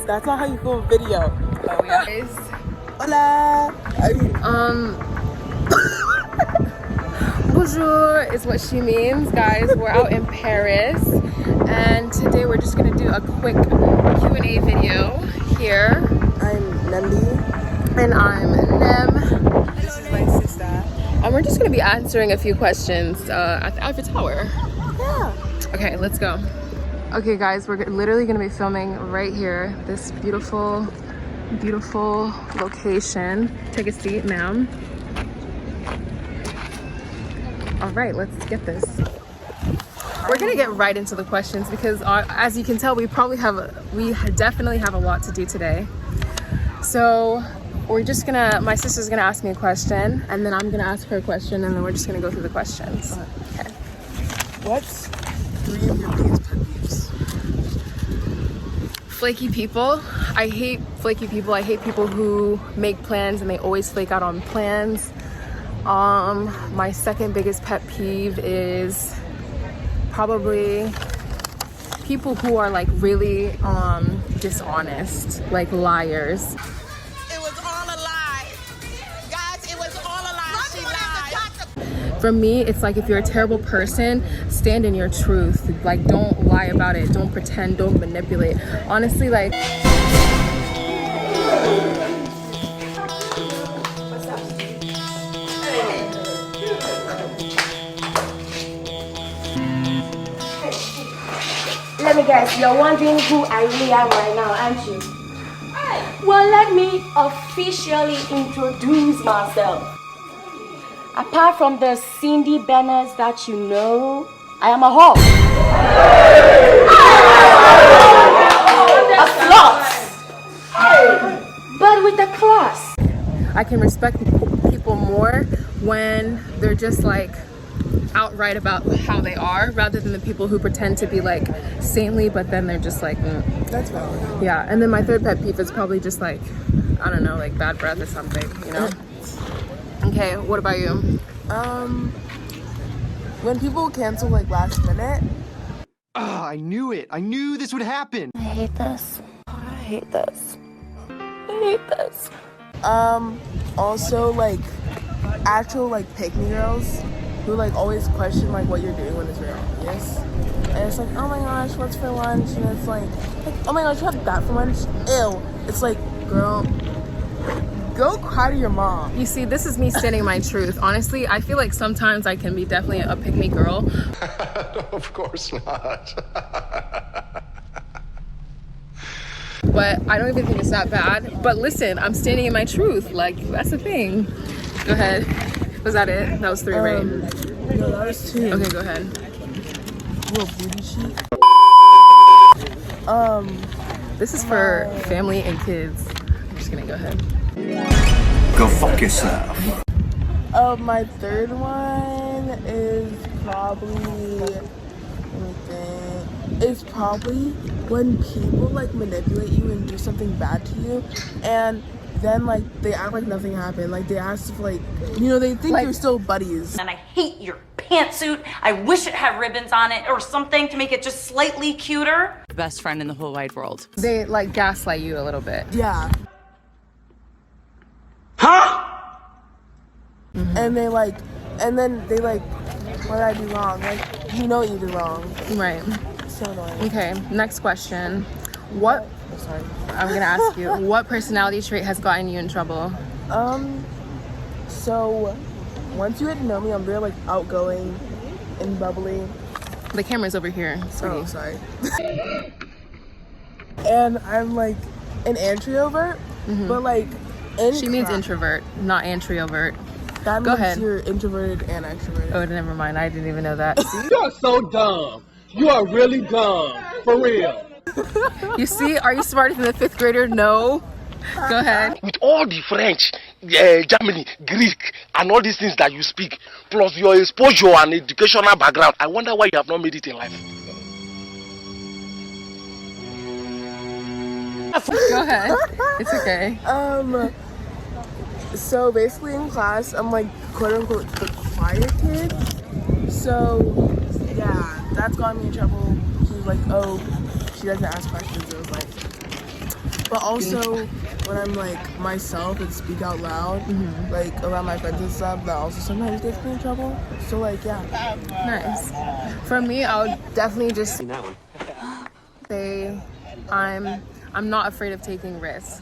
That's not how you film a video. Oh yeah. Guys. Hola. Bonjour is what she means, guys. We're out in Paris, and today we're just gonna do a quick Q&A video here. I'm Nandi. And I'm Nem. This is my sister. And we're just gonna be answering a few questions at the Eiffel Tower. Yeah. Okay, let's go. Okay guys, we're literally gonna be filming right here, this beautiful, beautiful location. Take a seat, ma'am. All right, let's get this. We're gonna get right into the questions because as you can tell, we definitely have a lot to do today. So my sister's gonna ask me a question, and then I'm gonna ask her a question, and then we're just gonna go through the questions. Okay. What's 3 of your biggest pet peeves? Flaky people. I hate flaky people. I hate people who make plans and they always flake out on plans. My second biggest pet peeve is probably people who are like really dishonest, like liars. It was all a lie. Guys, it was all a lie. She lied. For me, it's like if you're a terrible person, stand in your truth. Like, don't lie about it. Don't pretend. Don't manipulate. Honestly, like... Let me guess, you're wondering who I really am right now, aren't you? Well, let me officially introduce myself. Apart from the Cindy Benners that you know, I am a hoe. A slut. But with a class. I can respect people more when they're just like outright about how they are, rather than the people who pretend to be like saintly, but then they're just like That's valid. yeah. And then my third pet peeve is probably just like, I don't know, like bad breath or something, you know. Okay, what about you? When people cancel like last minute. Ah, I knew it. I knew this would happen. I hate this. I hate this. I hate this. Also like actual like pick-me girls who like always question like what you're doing when it's very obvious. And it's like, oh my gosh, what's for lunch? And it's like oh my gosh, you had that for lunch? Ew. It's like, girl, go cry to your mom. You see, this is me stating my truth. Honestly, I feel like sometimes I can be definitely a pick-me girl. Of course not. But I don't even think it's that bad. But listen, I'm standing in my truth. Like, that's the thing. Go ahead. Was that it? That was 3, right? No, that was 2. Okay, go ahead. Little booty sheet. This is for family and kids. I'm just gonna go ahead. Go fuck yourself. My third one is probably, let me think, it's probably when people like manipulate you and do something bad to you, and then like they act like nothing happened. Like they ask if like, you know, they think Like- you're still buddies. And I hate your pantsuit. I wish it had ribbons on it or something to make it just slightly cuter. Best friend in the whole wide world. They like gaslight you a little bit. Yeah. Huh? And they like, and then they like, what did I do wrong? Like, you know you did wrong. Right. So annoying. Okay, next question. What sorry. I'm gonna ask you, what personality trait has gotten you in trouble? So once you get to know me, I'm very like outgoing and bubbly. The camera's over here, sweetie. Oh, sorry. And I'm like an introvert, but like She means introvert, not introvert. That Go means ahead. you're introverted and extroverted. Oh, never mind. I didn't even know that. You are so dumb. You are really dumb. For real. You see? Are you smarter than the 5th grader? No. Go ahead. With all the French, Germany, Greek, and all these things that you speak, plus your exposure and educational background, I wonder why you have not made it in life. Go ahead. It's okay. So basically in class, I'm like quote unquote the quiet kid. So yeah, that's gotten me in trouble. She was like, oh, she doesn't ask questions. It was like, but also when I'm like myself and speak out loud, like around my friends and stuff, that also sometimes gets me in trouble. So like, yeah. Nice. For me, I would definitely just say I'm not afraid of taking risks.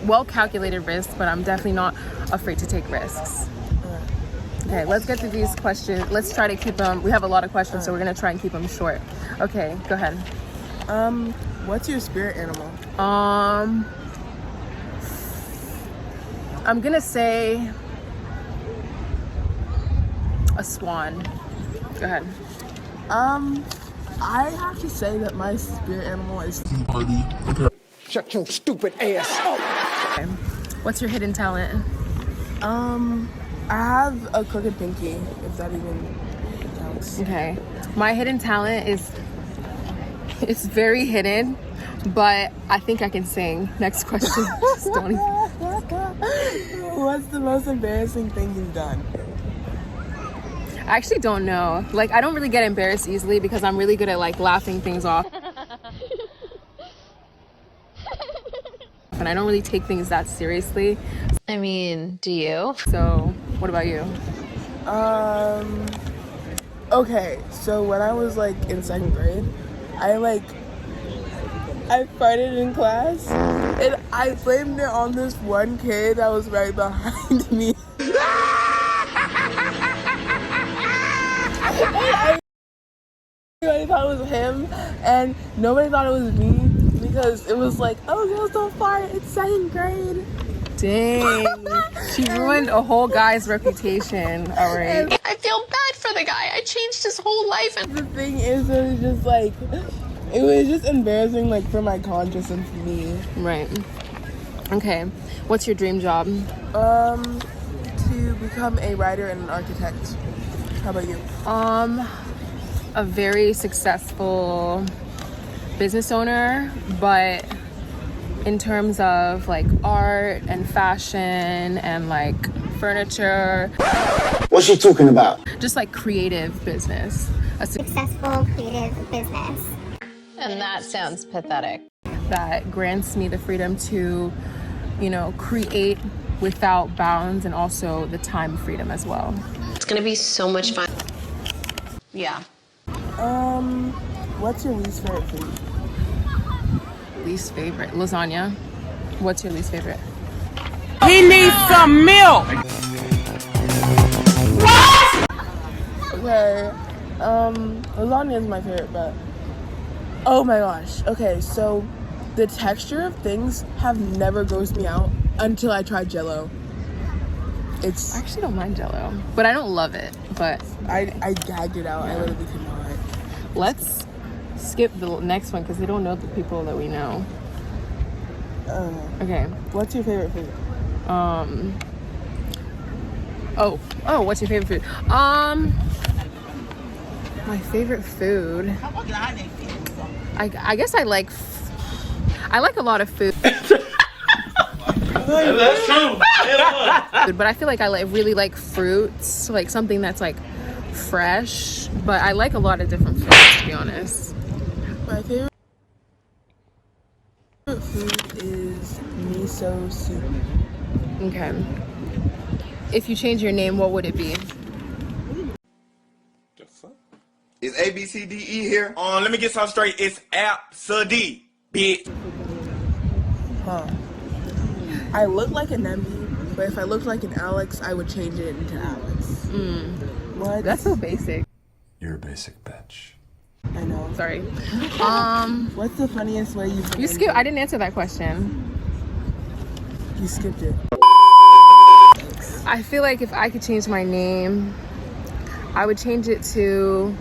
Well calculated risks, but I'm definitely not afraid to take risks. Okay, let's get through these questions. Let's try to keep them. We have a lot of questions, so we're gonna try and keep them short. Okay, go ahead. What's your spirit animal? I'm gonna say a swan. Go ahead. I have to say that my spirit animal is Shut your stupid ass up. Okay. What's your hidden talent? I have a crooked pinky, if that even counts. Okay. My hidden talent is, it's very hidden, but I think I can sing. Next question. Just don't even. What's the most embarrassing thing you've done? I actually don't know. Like, I don't really get embarrassed easily because I'm really good at like laughing things off. And I don't really take things that seriously. I mean, do you? So, what about you? Okay, so when I was like in 2nd grade, I farted in class, and I blamed it on this one kid that was right behind me. Everybody thought it was him, and nobody thought it was me because it was like, oh, girls don't fart. It's 2nd grade. Dang. She ruined a whole guy's reputation. All right. I feel bad for the guy. I changed his whole life. And The thing is, it was just like, it was just embarrassing, like for my conscience and for me. Right. Okay. What's your dream job? To become a writer and an architect. How about you? A very successful business owner, but in terms of like art and fashion and like furniture. What's she talking about? Just like creative business. A Successful creative business. and that sounds pathetic. that grants me the freedom to, you know, create without bounds and also the time freedom as well. It's gonna be so much fun. Yeah. What's your least favorite food? Least favorite? Lasagna. What's your least favorite? He needs some milk. Okay, lasagna is my favorite, but oh my gosh. Okay, so the texture of things have never grossed me out until I tried Jell-O. I actually don't mind Jell-O, but I don't love it. But I gagged it out. I literally could not. let's skip the next one because they don't know the people that we know. Okay. What's your favorite food? What's your favorite food? My favorite food. I guess I like a lot of food. That's true. But I feel like I really like fruits, like something that's like fresh. But I like a lot of different fruits, to be honest. My favorite food is miso soup. Okay. if you change your name, what would it be? The fuck? Is A, B, C, D, E here? Let me get something straight. It's Absody, bitch. Huh. I look like a Nemi, but if I looked like an Alex, I would change it into Alex. What? That's so basic. You're a basic bitch. I know. Sorry. What's the funniest way you've You skipped. I didn't answer that question. You skipped it. I feel like if I could change my name, I would change it to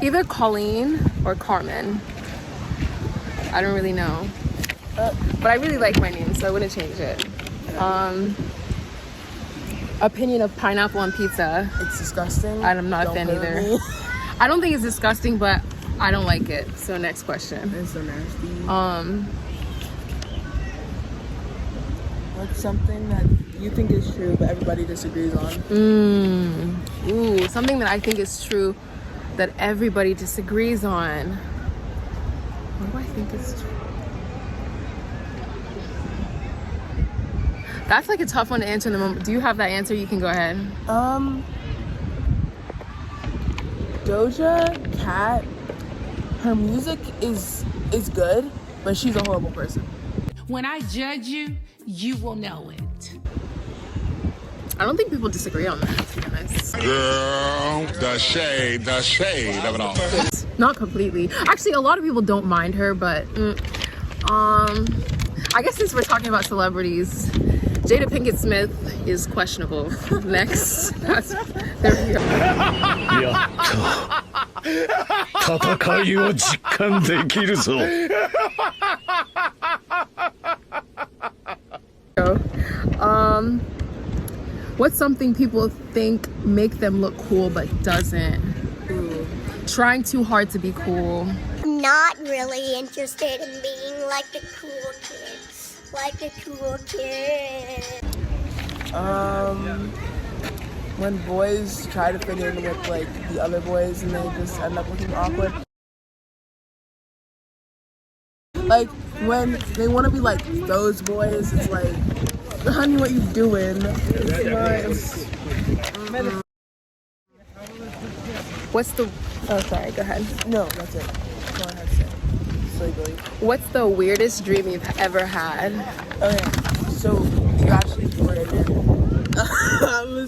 either Colleen or Carmen. I don't really know. But I really like my name, so I wouldn't change it. Opinion of pineapple on pizza. It's disgusting. I'm not a fan either. I don't think it's disgusting, but I don't like it. So next question. It's so nasty. What's something that you think is true but everybody disagrees on? Ooh, something that I think is true that everybody disagrees on. What do I think is true? That's like a tough one to answer in the moment. Do you have that answer? You can go ahead. Doja Cat, her music is good, but she's a horrible person. When I judge you, you will know it. I don't think people disagree on that, to be honest. Girl, the shade of it all. Not completely. Actually, a lot of people don't mind her, but I guess since we're talking about celebrities, Jada Pinkett Smith is questionable. Next. There we go. やっと戦いを実感できるぞ。What's something people think make them look cool but doesn't? Trying too hard to be cool. I'm not really interested in being like the cool kids. Like the cool kids. When boys try to fit in with like the other boys and they just end up looking awkward. Like when they want to be like those boys, it's like, honey, what you doing? What's the... Oh, sorry, go ahead. No, that's it. Go ahead, say it. What's the weirdest dream you've ever had? Okay, so you actually related.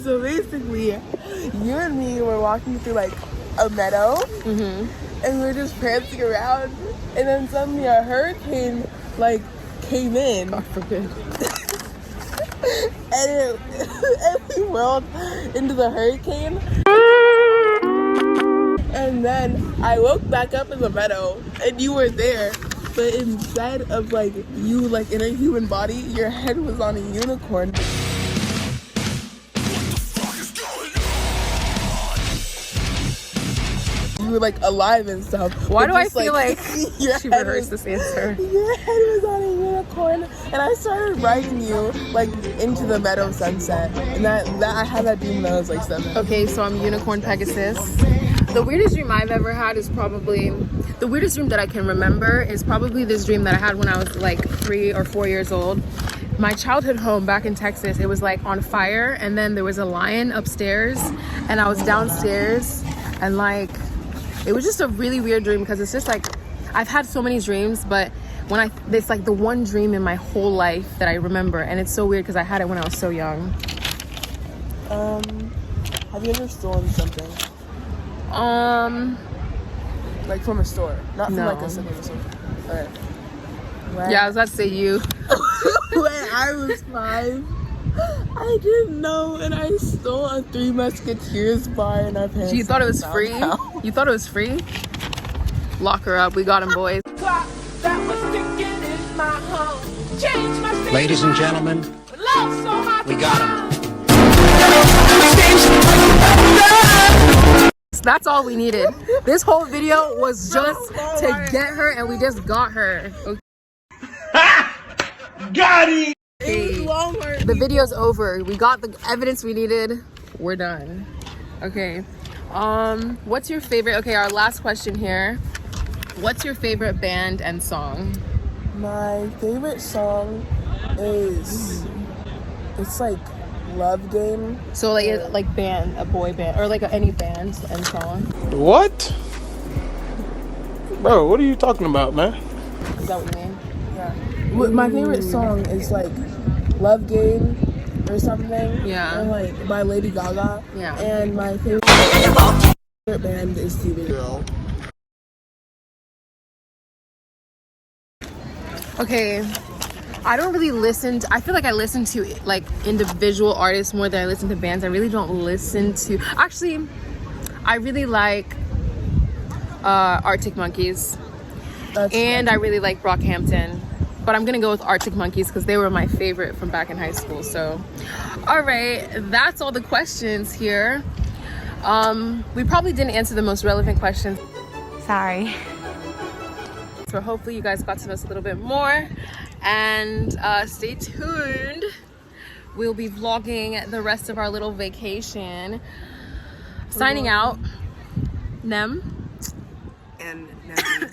So basically, you and me were walking through like a meadow, and we were just prancing around, and then suddenly a hurricane like came in. God forbid. And we whirled into the hurricane. And then I woke back up in the meadow and you were there, but instead of like you like in a human body, your head was on a unicorn. You were like alive and stuff. Why do I feel like she rehearsed this answer? Your head was on a unicorn, and I started riding you like into the meadow sunset, and that I had that dream when I was like 7. Okay, so I'm Unicorn Pegasus. The weirdest dream I've ever had is probably, the weirdest dream that I can remember is probably this dream that I had when I was like 3 or 4 years old. My childhood home back in Texas, it was like on fire, and then there was a lion upstairs, and I was downstairs, and like, it was just a really weird dream because it's just like, I've had so many dreams, but it's like the one dream in my whole life that I remember, and it's so weird because I had it when I was so young. Have you ever stolen something? Like from a store, not from like a single store. Alright. Yeah, I was about to say you. When I was 5, I didn't know, and I stole a Three Musketeers bar in our parents' You thought it was free? You thought it was free? Lock her up. We got him, boys. Ladies and gentlemen, we got him. That's all we needed. This whole video was just to get her, and we just got her. Okay. Got it! Hey, the video's over. We got the evidence we needed. We're done. Okay. What's your favorite? Okay, our last question here. What's your favorite band and song? My favorite song is it's like Love Game. So like band, a boy band, or like any band and song. What? Bro, what are you talking about, man? Is that what you mean? Yeah. My favorite song is like Love Game or something. Yeah. And like by Lady Gaga. Yeah. And my favorite band is TV Girl. Okay. I don't really listen to, I feel like I listen to like individual artists more than I listen to bands. I really don't listen to, actually, I really like Arctic Monkeys. And I really like Brockhampton. But I'm gonna go with Arctic Monkeys because they were my favorite from back in high school. So, all right, that's all the questions here. We probably didn't answer the most relevant questions. Sorry. So hopefully you guys got to know us a little bit more. And stay tuned. We'll be vlogging the rest of our little vacation. Signing out, Nem. And Nancy.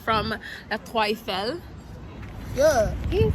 From La Eiffel. Yeah. Peace.